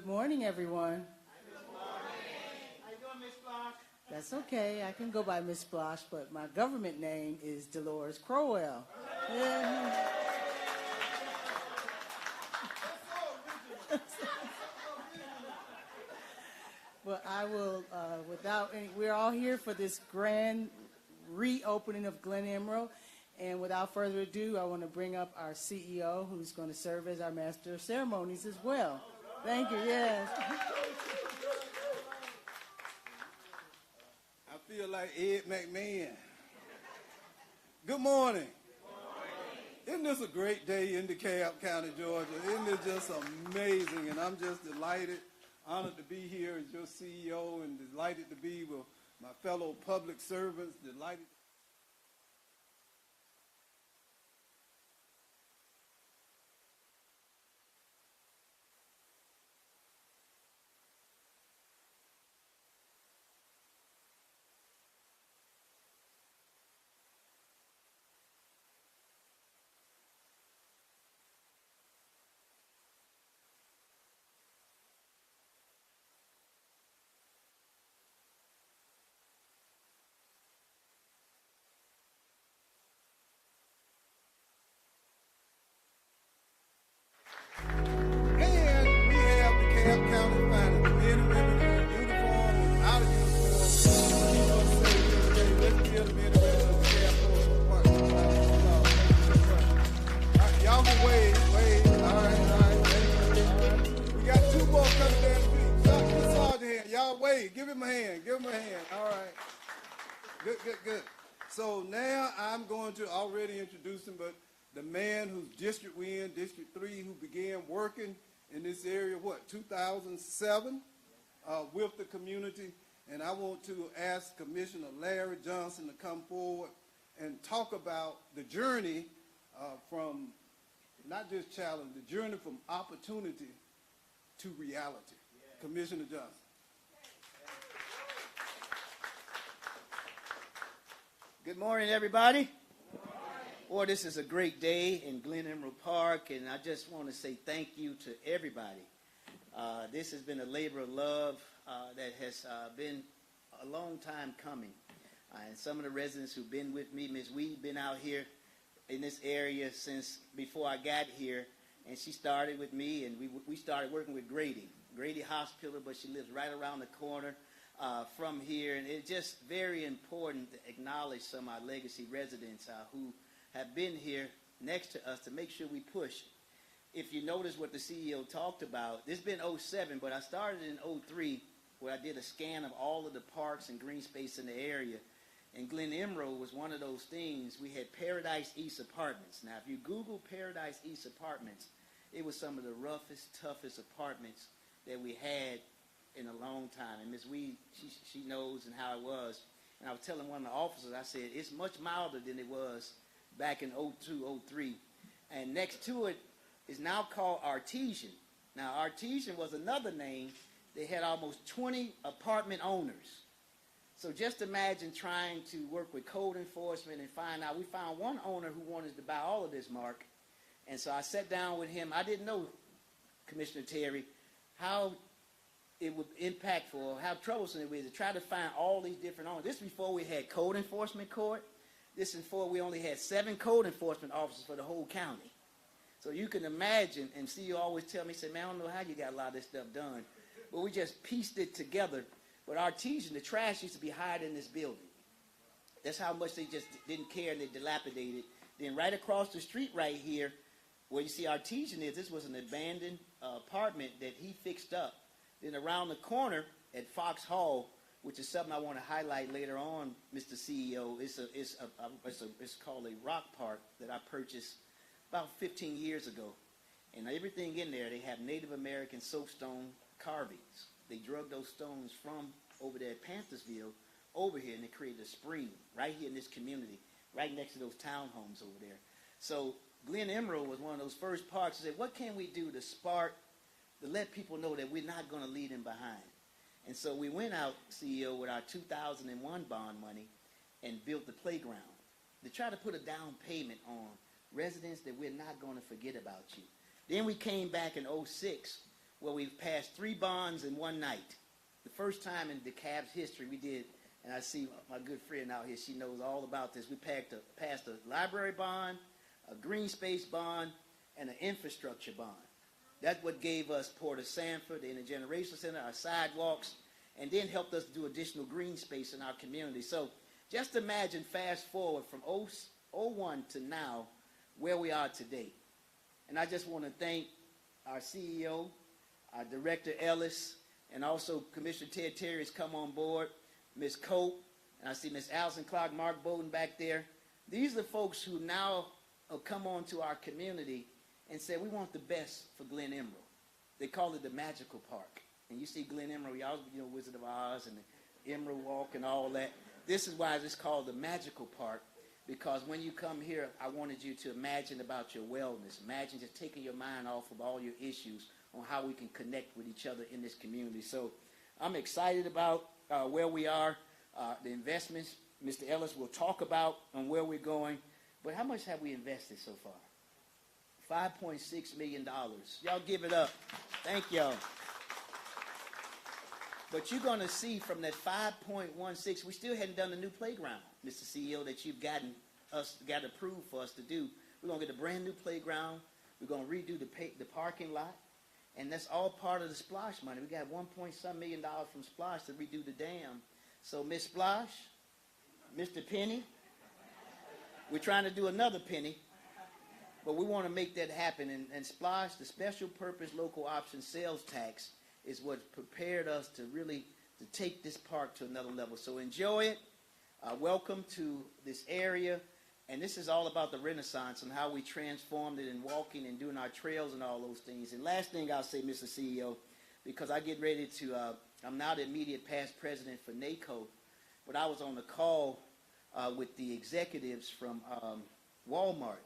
Good morning, everyone. Good morning. How you doing, Miss Block? That's okay. I can go by Miss Blosh, but my government name is Dolores Crowell. Yeah. But I will, we're all here for this grand reopening of Glen Emerald. And without further ado, I want to bring up our CEO, who's going to serve as our master of ceremonies as well. Thank you, yes. I feel like Ed McMahon. Good morning. Isn't this a great day in DeKalb County, Georgia? Isn't it just amazing? And I'm just delighted, honored to be here as your CEO, and delighted to be with my fellow public servants, delighted. And we have DeKalb County finest, the men and women in uniform and out of uniform. Keep us safe today. Let's give the men and women of DeKalb County. All right, y'all can wave. All right. We got two more coming down the street. Get Sergeant hand. Y'all wave. Give him a hand. All right. Good. So now I'm going to already introduce him, but the man whose district we in, District 3, who began working in this area, 2007, with the community. And I want to ask Commissioner Larry Johnson to come forward and talk about the journey from, not just challenge, the journey from opportunity to reality. Yeah. Commissioner Johnson. Good morning, everybody. Boy, this is a great day in Glen Emerald Park, and I just want to say thank you to everybody. This has been a labor of love that has been a long time coming. And some of the residents who've been with me, Ms. Weed, been out here in this area since before I got here, and she started with me, and we started working with Grady Hospital, but she lives right around the corner from here, and it's just very important to acknowledge some of our legacy residents who have been here next to us to make sure we push. If you notice what the CEO talked about, this has been 07, but I started in 03 where I did a scan of all of the parks and green space in the area. And Glen Emerald was one of those things. We had Paradise East Apartments. Now, if you Google Paradise East Apartments, it was some of the roughest, toughest apartments that we had in a long time. And Ms. Weed, she knows and how it was. And I was telling one of the officers, I said, it's much milder than it was back in 02, 03. And next to it is now called Artesian. Now, Artesian was another name. They had almost 20 apartment owners. So just imagine trying to work with code enforcement and find out. We found one owner who wanted to buy all of this, Mark. And so I sat down with him. I didn't know, Commissioner Terry, how it would impact or how troublesome it was to try to find all these different owners. This before we had code enforcement court. This is before we only had 7 code enforcement officers for the whole county. So you can imagine, and CEO always tell me, say, man, I don't know how you got a lot of this stuff done. But we just pieced it together. But Artesian, the trash used to be higher in this building. That's how much they just didn't care and they dilapidated. Then right across the street right here, where you see Artesian is, this was an abandoned apartment that he fixed up. Then around the corner at Fox Hall, which is something I want to highlight later on, Mr. CEO, it's called a rock park that I purchased about 15 years ago. And everything in there, they have Native American soapstone carvings. They drug those stones from over there at Panthersville over here, and they created a spring right here in this community, right next to those townhomes over there. So Glen Emerald was one of those first parks that said, what can we do to spark, to let people know that we're not going to leave them behind? And so we went out, CEO, with our 2001 bond money and built the playground to try to put a down payment on residents that we're not going to forget about you. Then we came back in 06 where we've passed 3 bonds in one night. The first time in DeKalb's history we did, and I see my good friend out here, she knows all about this. We passed a library bond, a green space bond, and an infrastructure bond. That's what gave us Port of Sanford, the Intergenerational Center, our sidewalks, and then helped us do additional green space in our community. So just imagine, fast forward from 01 to now, where we are today. And I just want to thank our CEO, our Director Ellis, and also Commissioner Ted Terry has come on board, Ms. Cope, and I see Ms. Allison Clark, Mark Bowden back there. These are folks who now have come on to our community and said, we want the best for Glen Emerald. They call it the magical park. And you see Glen Emerald, y'all, Wizard of Oz and the Emerald Walk and all that. This is why it's called the magical park, because when you come here, I wanted you to imagine about your wellness. Imagine just taking your mind off of all your issues on how we can connect with each other in this community. So I'm excited about where we are, the investments. Mr. Ellis will talk about on where we're going. But how much have we invested so far? $5.6 million. Y'all give it up. Thank y'all. But you're going to see from that 5.16, we still hadn't done the new playground, Mr. CEO, that you've got approved for us to do. We're going to get a brand new playground. We're going to redo the parking lot. And that's all part of the Splash money. We got $1.some million from Splash to redo the dam. So Miss Splash, Mr. Penny, we're trying to do another penny. But we want to make that happen. And Splash, the special purpose local option sales tax, is what prepared us to really to take this park to another level. So enjoy it. Welcome to this area. And this is all about the Renaissance and how we transformed it in walking and doing our trails and all those things. And last thing I'll say, Mr. CEO, because I get ready to, I'm now the immediate past president for NACO, but I was on a call with the executives from Walmart,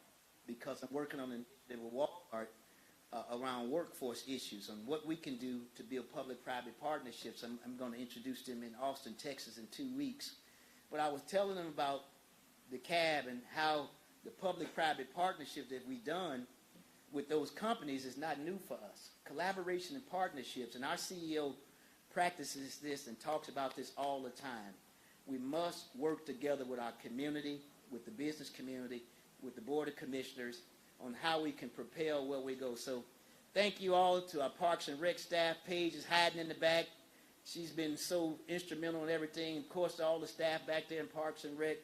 because I'm working on an initiative with Walmart around workforce issues and what we can do to build public-private partnerships. I'm going to introduce them in Austin, Texas in 2 weeks. But I was telling them about the CAB and how the public-private partnership that we've done with those companies is not new for us. Collaboration and partnerships, and our CEO practices this and talks about this all the time. We must work together with our community, with the business community, with the Board of Commissioners on how we can propel where we go. So thank you all to our Parks and Rec staff. Paige is hiding in the back. She's been so instrumental in everything. Of course, all the staff back there in Parks and Rec.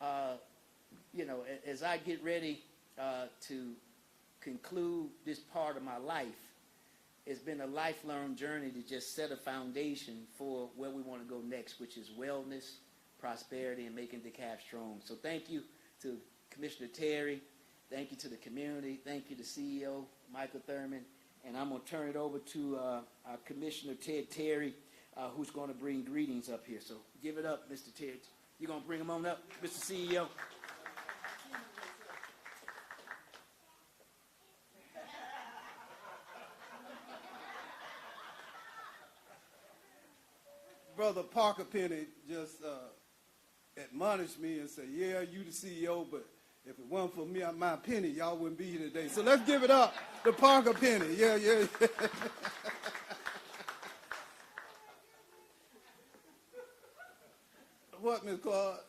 As I get ready to conclude this part of my life, it's been a lifelong journey to just set a foundation for where we want to go next, which is wellness, prosperity, and making DeKalb strong. So thank you to Commissioner Terry. Thank you to the community. Thank you to CEO Michael Thurman. And I'm going to turn it over to our Commissioner Ted Terry, who's going to bring greetings up here. So give it up, Mr. Ted. You're going to bring them on up, Mr. CEO? Brother Parker Penny just admonished me and said, yeah, you the CEO, but if it weren't for me, my penny, y'all wouldn't be here today. So let's give it up to Parker Penny. Yeah. What, Ms. Clark?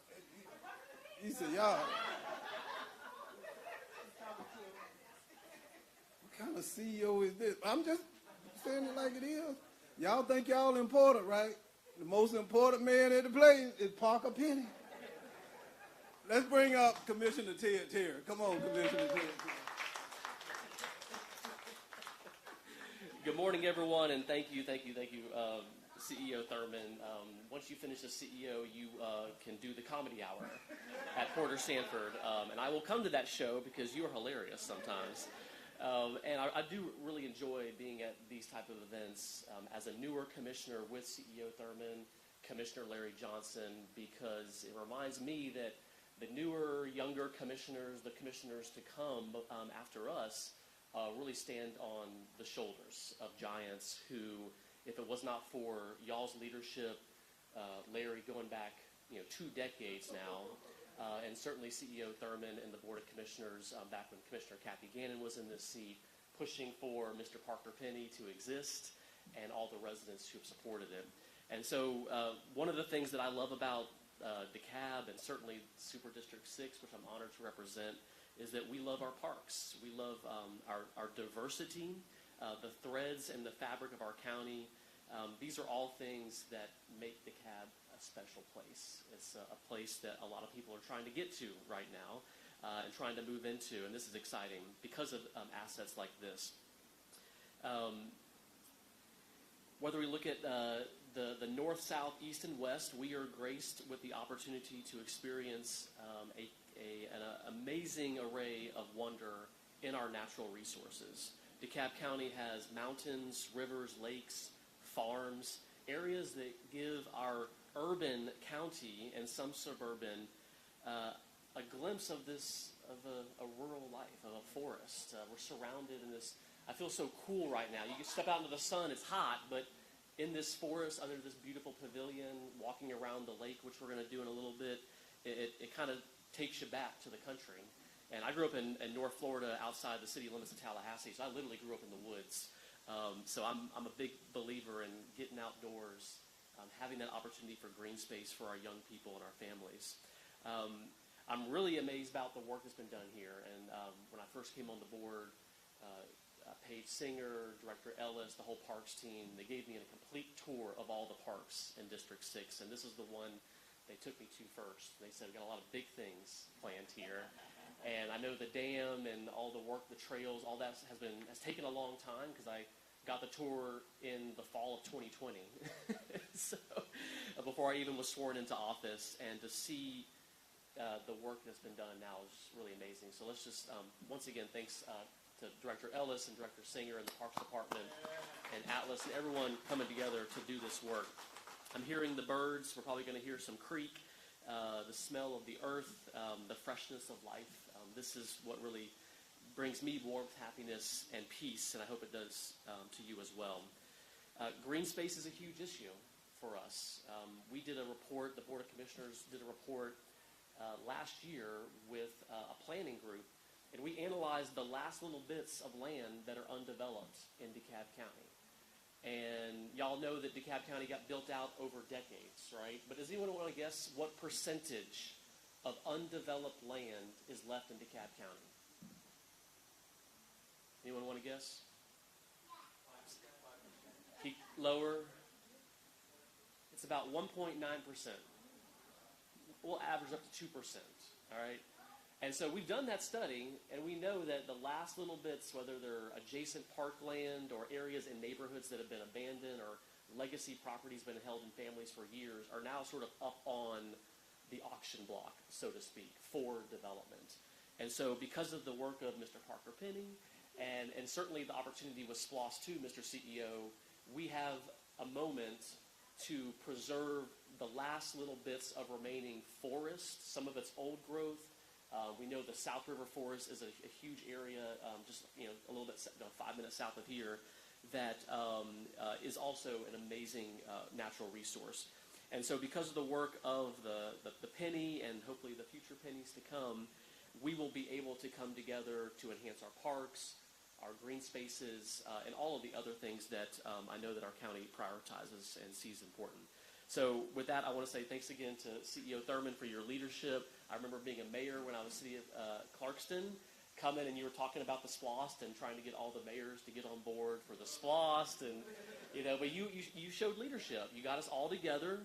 He said, y'all. What kind of CEO is this? I'm just saying it like it is. Y'all think y'all important, right? The most important man in the place is Parker Penny. Let's bring up Commissioner Ted Terry. Come on, Commissioner Ted. Good morning, everyone, and thank you, CEO Thurman. Once you finish as CEO, you can do the comedy hour at Porter Sanford, and I will come to that show because you are hilarious sometimes. And I do really enjoy being at these type of events as a newer commissioner with CEO Thurman, Commissioner Larry Johnson, because it reminds me that the newer, younger commissioners, the commissioners to come after us, really stand on the shoulders of giants who, if it was not for y'all's leadership, Larry, going back 2 decades now, and certainly CEO Thurman and the Board of Commissioners back when Commissioner Kathy Gannon was in this seat, pushing for Mr. Parker Penny to exist and all the residents who have supported it. And so one of the things that I love about DeKalb and certainly Super District 6, which I'm honored to represent, is that we love our parks. We love our diversity, the threads and the fabric of our county. These are all things that make DeKalb a special place. It's a place that a lot of people are trying to get to right now and trying to move into, and this is exciting because of assets like this. Whether we look at the north, south, east, and west, we are graced with the opportunity to experience an amazing array of wonder in our natural resources. DeKalb County has mountains, rivers, lakes, farms, areas that give our urban county and some suburban a glimpse of a rural life, of a forest. We're surrounded in this. I feel so cool right now. You can step out into the sun, it's hot, but in this forest, under this beautiful pavilion, walking around the lake, which we're going to do in a little bit, it kind of takes you back to the country. And I grew up in North Florida outside the city limits of Tallahassee, so I literally grew up in the woods. So I'm a big believer in getting outdoors, having that opportunity for green space for our young people and our families. I'm really amazed about the work that's been done here. And when I first came on the board, Paige Singer, Director Ellis, the whole parks team, they gave me a complete tour of all the parks in District 6. And this is the one they took me to first. They said, we've got a lot of big things planned here. And I know the dam and all the work, the trails, all that has taken a long time because I got the tour in the fall of 2020. So before I even was sworn into office, and to see the work that's been done now is just really amazing. So let's just, once again, thanks to Director Ellis and Director Singer and the Parks Department and Atlas and everyone coming together to do this work. I'm hearing the birds. We're probably going to hear some creek, the smell of the earth, the freshness of life. This is what really brings me warmth, happiness, and peace, and I hope it does to you as well. Green space is a huge issue for us. We did a report, the Board of Commissioners did a report last year with a planning group, and we analyzed the last little bits of land that are undeveloped in DeKalb County. And y'all know that DeKalb County got built out over decades, right? But does anyone want to guess what percentage of undeveloped land is left in DeKalb County? Anyone want to guess? Keep lower. It's about 1.9%. We'll average up to 2%, all right? And so we've done that study, and we know that the last little bits, whether they're adjacent parkland or areas in neighborhoods that have been abandoned or legacy properties been held in families for years, are now sort of up on the auction block, so to speak, for development. And so because of the work of Mr. Parker Penny, and certainly the opportunity with SPLOST too, Mr. CEO, we have a moment to preserve the last little bits of remaining forest, some of its old growth. We know the South River Forest is a huge area, just a little bit 5 minutes south of here, that is also an amazing natural resource. And so because of the work of the penny and hopefully the future pennies to come, we will be able to come together to enhance our parks, our green spaces, and all of the other things that I know that our county prioritizes and sees important. So with that, I want to say thanks again to CEO Thurman for your leadership. I remember being a mayor when I was city of Clarkston, coming and you were talking about the SPLOST and trying to get all the mayors to get on board for the SPLOST, and but you showed leadership. You got us all together,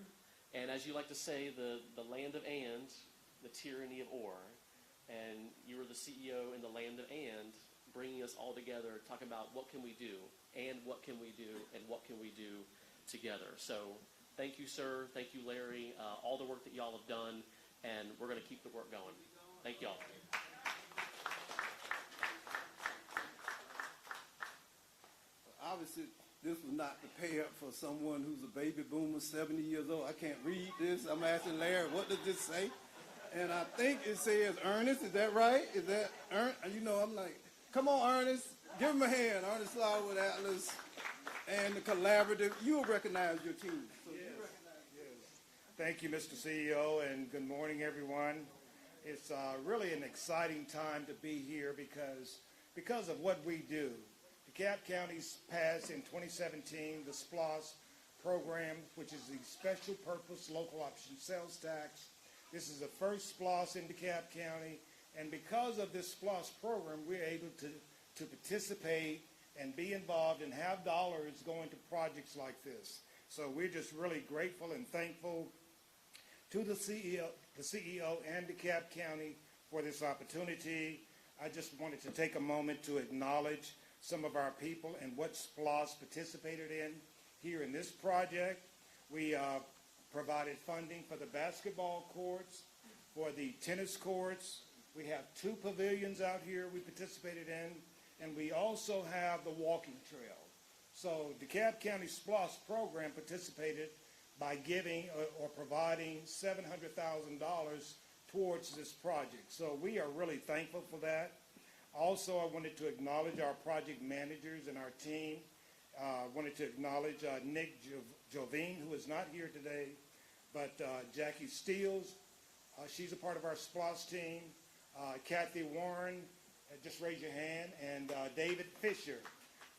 and as you like to say, the land of and, the tyranny of or, and you were the CEO in the land of and, bringing us all together, talking about what can we do, and what can we do, and what can we do together. So thank you, sir. Thank you, Larry. All the work that y'all have done, and we're going to keep the work going. Thank y'all. Obviously, this was not the pay up for someone who's a baby boomer, 70 years old. I can't read this. I'm asking Larry, what does this say? And I think it says Ernest. Is that right? Is that Ernest? I'm like, come on, Ernest. Give him a hand. Ernest Law with Atlas and the collaborative. You'll recognize your team. So yes. Thank you, Mr. CEO, and good morning, everyone. It's really an exciting time to be here because of what we do. DeKalb County's passed in 2017 the SPLOST program, which is the Special Purpose Local Option Sales Tax. This is the first SPLOST in DeKalb County, and because of this SPLOST program, we're able to participate and be involved and have dollars going to projects like this. So we're just really grateful and thankful to the CEO and DeKalb County for this opportunity. I just wanted to take a moment to acknowledge some of our people and what SPLOST participated in here in this project. We provided funding for the basketball courts, for the tennis courts. We have 2 pavilions out here we participated in, and we also have the walking trail. So DeKalb County SPLOST program participated by giving or providing $700,000 towards this project. So we are really thankful for that. Also, I wanted to acknowledge our project managers and our team. I wanted to acknowledge Nick Jovine, who is not here today, but Jackie Steels, she's a part of our SPLOST team. Kathy Warren, just raise your hand, and David Fisher.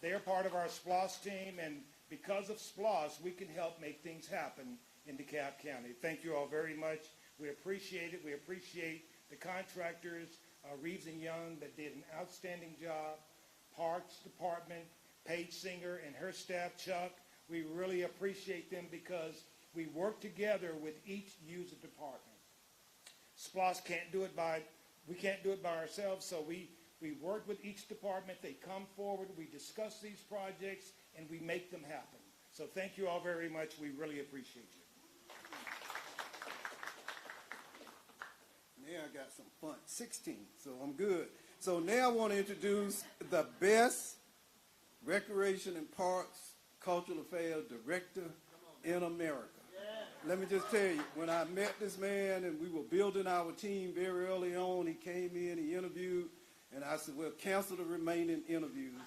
They're part of our SPLOST team, and because of SPLOST, we can help make things happen in DeKalb County. Thank you all very much. We appreciate it. We appreciate the contractors, Reeves and Young, that did an outstanding job, Parks Department, Paige Singer and her staff, Chuck. We really appreciate them because we work together with each user department. SPLOST we can't do it by ourselves, so we work with each department. They come forward, we discuss these projects, and we make them happen. So thank you all very much. We really appreciate you. Now I got some fun. 16, so I'm good. So now I want to introduce the best Recreation and Parks Cultural Affairs Director in America. Let me just tell you, when I met this man and we were building our team very early on, he came in, he interviewed, and I said, well, cancel the remaining interviews.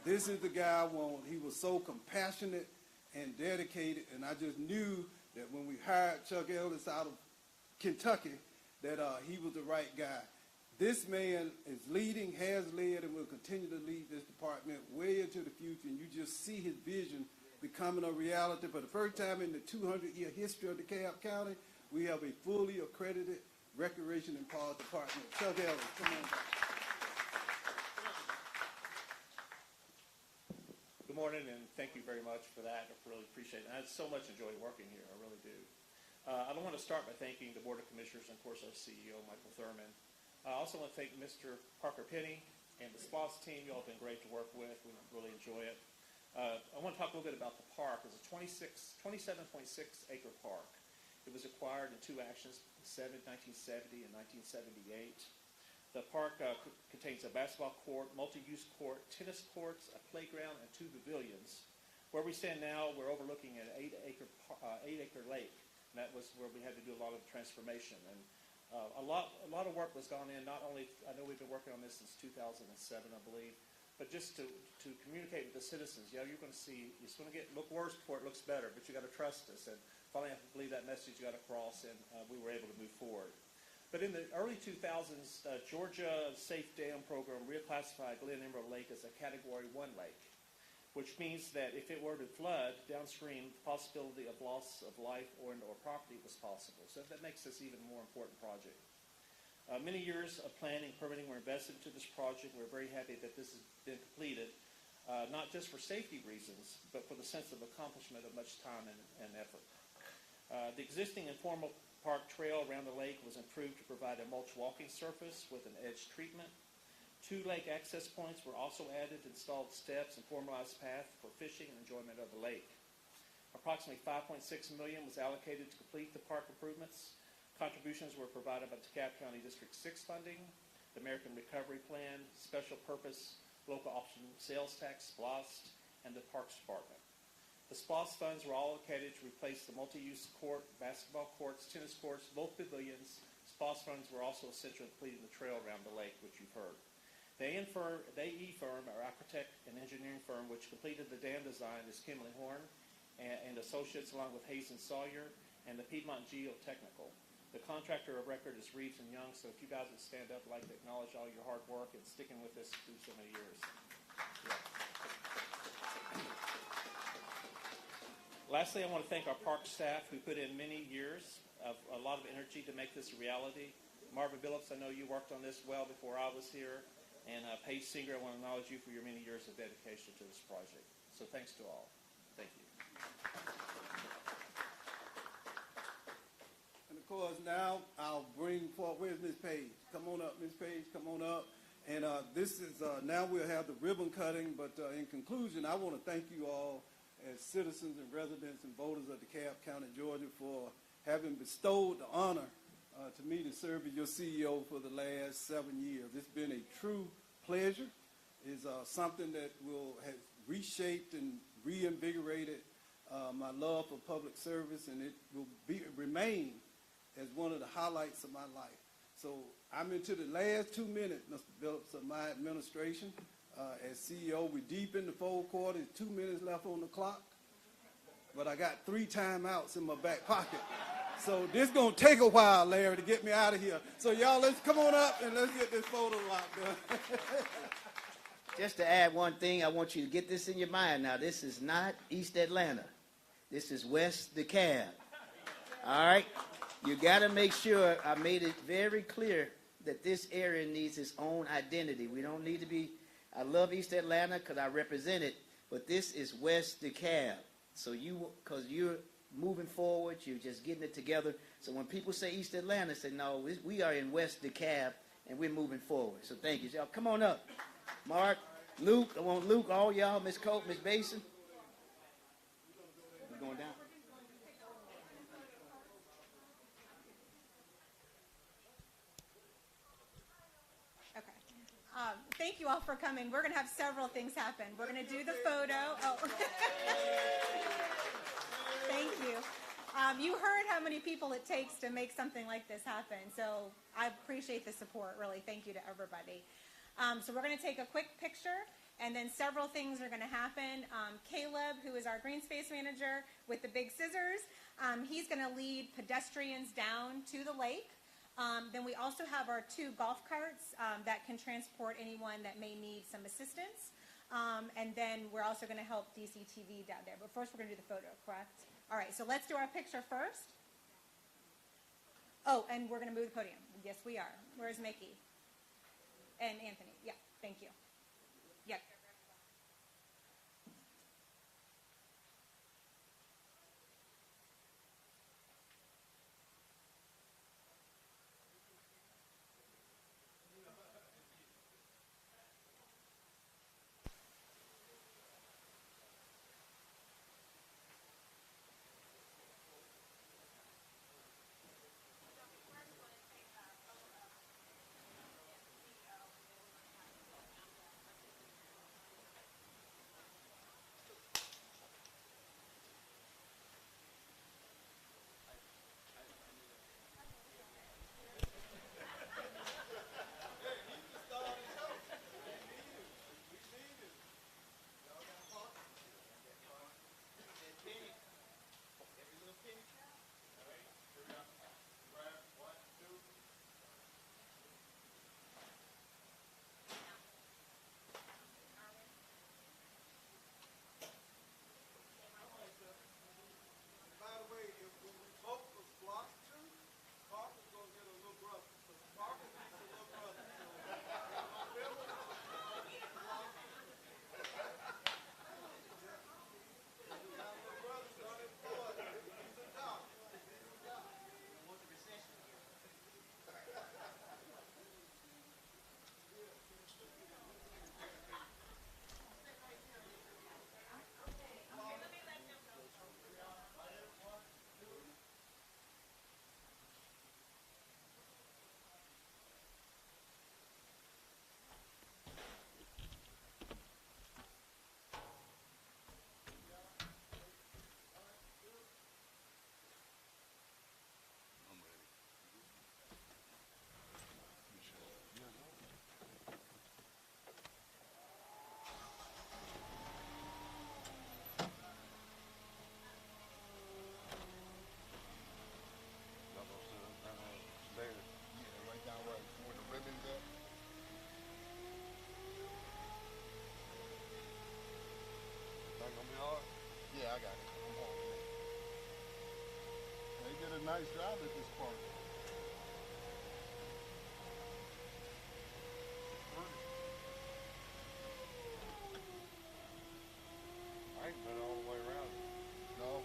This is the guy I want. He was so compassionate and dedicated, and I just knew that when we hired Chuck Ellis out of Kentucky, that he was the right guy. This man is leading, has led, and will continue to lead this department way into the future, and you just see his vision becoming a reality. For the first time in the 200-year history of DeKalb County, we have a fully accredited Recreation and Parks Department. Chuck Ellis, come on back. Good morning, and thank you very much for that. I really appreciate it. I so much enjoyed working here. I really do. I want to start by thanking the Board of Commissioners and, of course, our CEO, Michael Thurman. I also want to thank Mr. Parker Penny and the SPLOST team. You all have been great to work with. We really enjoy it. I want to talk a little bit about the park. It's a 27.6-acre park. It was acquired in 2 actions, 1970 and 1978. The park contains a basketball court, multi-use court, tennis courts, a playground, and 2 pavilions. Where we stand now, we're overlooking an 8-acre lake, and that was where we had to do a lot of transformation. And a lot of work was gone in. Not only, I know we've been working on this since 2007, I believe, but just to communicate with the citizens. You know, you're going to see, it's going to look worse before it looks better, but you got to trust us. And finally, I believe that message got across, and we were able to move forward. But in the early 2000s, Georgia Safe Dam Program reclassified Glen Emerald Lake as a Category 1 lake, which means that if it were to flood downstream, the possibility of loss of life or property was possible. So that makes this even more important project. Many years of planning, permitting were invested into this project. We're very happy that this has been completed, not just for safety reasons, but for the sense of accomplishment of much time and effort. The existing informal park trail around the lake was improved to provide a mulch walking surface with an edge treatment. 2 lake access points were also added, installed steps, and formalized path for fishing and enjoyment of the lake. Approximately $5.6 million was allocated to complete the park improvements. Contributions were provided by DeKalb County District 6 funding, the American Recovery Plan, Special Purpose Local Option Sales Tax, SPLOST, and the Parks Department. The SPLOST funds were allocated to replace the multi-use court, basketball courts, tennis courts, both pavilions. SPLOST funds were also essential in completing the trail around the lake, which you've heard. The AE firm, our architect and engineering firm, which completed the dam design, is Kimley Horn and Associates, along with Hayes and Sawyer, and the Piedmont Geotechnical. The contractor of record is Reeves and Young, so if you guys would stand up, I'd like to acknowledge all your hard work and sticking with us through so many years. Yeah. Lastly, I want to thank our park staff who put in many years of a lot of energy to make this a reality. Marvin Billups, I know you worked on this well before I was here. And Paige Singer, I want to acknowledge you for your many years of dedication to this project. So thanks to all. Thank you. And of course, now I'll bring forward, where's Miss Page? Come on up, Miss Page, come on up. And this is, now we'll have the ribbon cutting, but in conclusion, I want to thank you all as citizens and residents and voters of DeKalb County, Georgia, for having bestowed the honor to me to serve as your CEO for the last 7 years. It's been a true pleasure. It's something that has reshaped and reinvigorated my love for public service, and it will remain as one of the highlights of my life. So I'm into the last 2 minutes, Mr. Phillips, of my administration. As CEO, we're deep in the fourth quarter. There's 2 minutes left on the clock, but I got 3 timeouts in my back pocket. So this is going to take a while, Larry, to get me out of here. So y'all, let's come on up and let's get this photo op done. Just to add one thing, I want you to get this in your mind now. This is not East Atlanta. This is West DeKalb. All right? You got to make sure I made it very clear that this area needs its own identity. We don't need to be, I love East Atlanta because I represent it, but this is West DeKalb. So because you're moving forward, you're just getting it together. So when people say East Atlanta, say, no, we are in West DeKalb, and we're moving forward. So thank you. Y'all, come on up. Mark, Luke, I want Luke, all y'all, Miss Cope, Miss Basin. We're going down. Okay. Thank you all for coming. We're going to have several things happen. We're going to do the photo. Oh. Thank you. You heard how many people it takes to make something like this happen. So I appreciate the support, really. Thank you to everybody. So we're going to take a quick picture, and then several things are going to happen. Caleb, who is our green space manager with the big scissors, he's going to lead pedestrians down to the lake. Then we also have our 2 golf carts that can transport anyone that may need some assistance. And then we're also going to help DCTV down there. But first we're going to do the photo, correct? All right, so let's do our picture first. Oh, and we're going to move the podium. Yes, we are. Where's Mickey? And Anthony. Yeah, thank you. Yeah. a nice job at this park. I ain't been all the way around. No.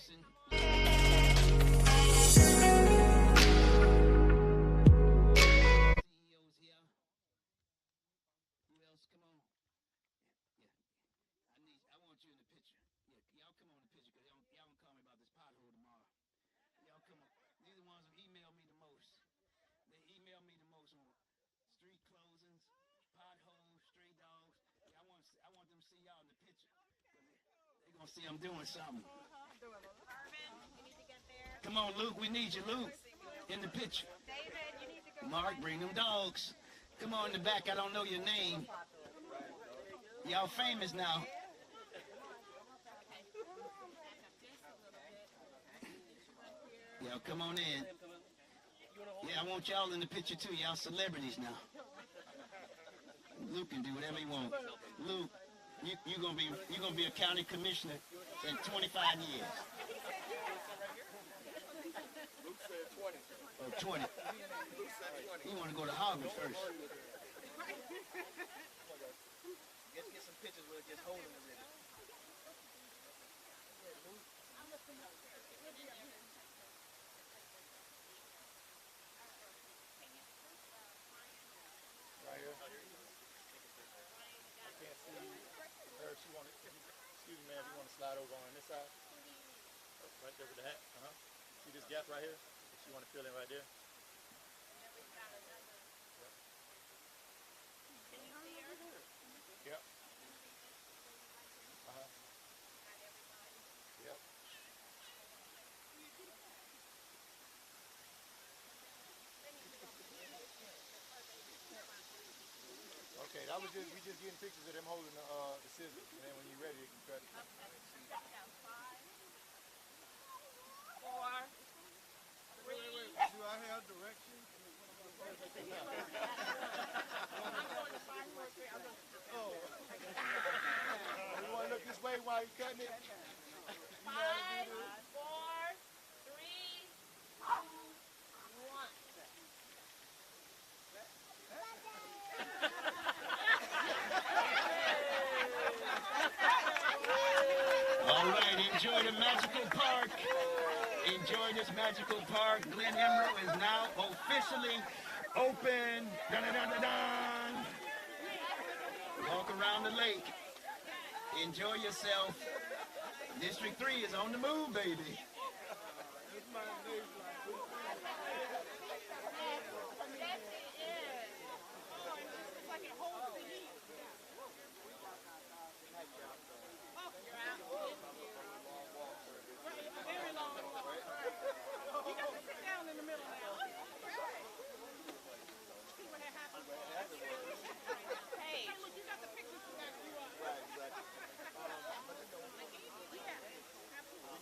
introducing. CEOs here. Who else? Come on. Yeah. I want you in the picture. Yeah, y'all come on in the picture because y'all don't call me about this pothole tomorrow. Y'all come on. These are the ones who email me the most. They email me the most on street closings, potholes, stray dogs. Yeah, I want them to see y'all in the picture. They're going to see I'm doing something. Marvin, you need to get there. Come on, Luke. We need you, Luke, in the picture. David, you need to go. Mark, bring them dogs. Come on in the back. I don't know your name. Y'all famous now. Y'all come on in. Yeah, I want y'all in the picture too. Y'all celebrities now. Luke can do whatever he wants. Luke, you're gonna be a county commissioner in 25 years. Luke said 20. Or 20. You want to go to Harvard first. Get some pictures with just holding the ribbon. Right here. I can't see her. She wanted. Excuse me, ma'am. You want to slide over on this side? Right there with the hat. See this gap right here? She want to fill in right there. Yep. Yep. Okay, that was just we just getting pictures of them holding the scissors, and then when you're ready, you can cut it. 4, 3. Do I have directions? You want to look this way while you're cutting it? 5, 4, 3, 2, 1. All right, enjoy the magical park. Enjoy this magical park. Glen Emerald is now officially open. Dun, dun, dun, dun, dun. Walk around the lake. Enjoy yourself. District 3 is on the move, baby.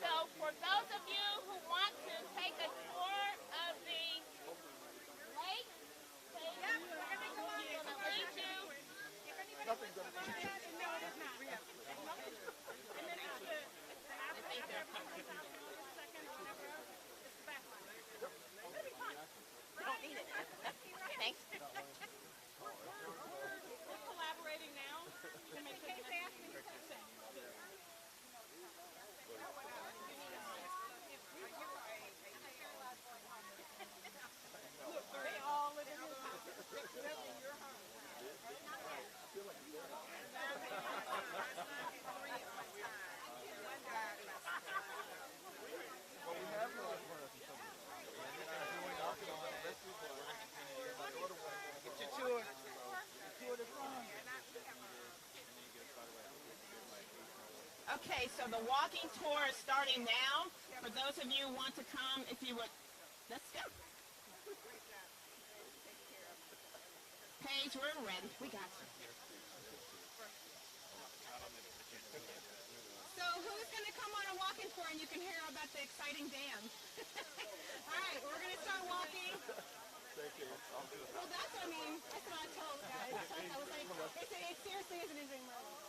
So for those of you who want to take a tour of the lake, we're going to lead you. Thanks. We're collaborating now to make sure they ask me to consent. They all live in your house. They live in your home. Get your tour. Tour the farm. Okay, so the walking tour is starting now. For those of you who want to come, if you would, let's go. Paige, we're ready. We got you. So who's going to come on a walking tour and you can hear about the exciting dam? All right, we're going to start walking. Well, that's what I mean. That's what I told guys. I was like, it seriously is an engineering model.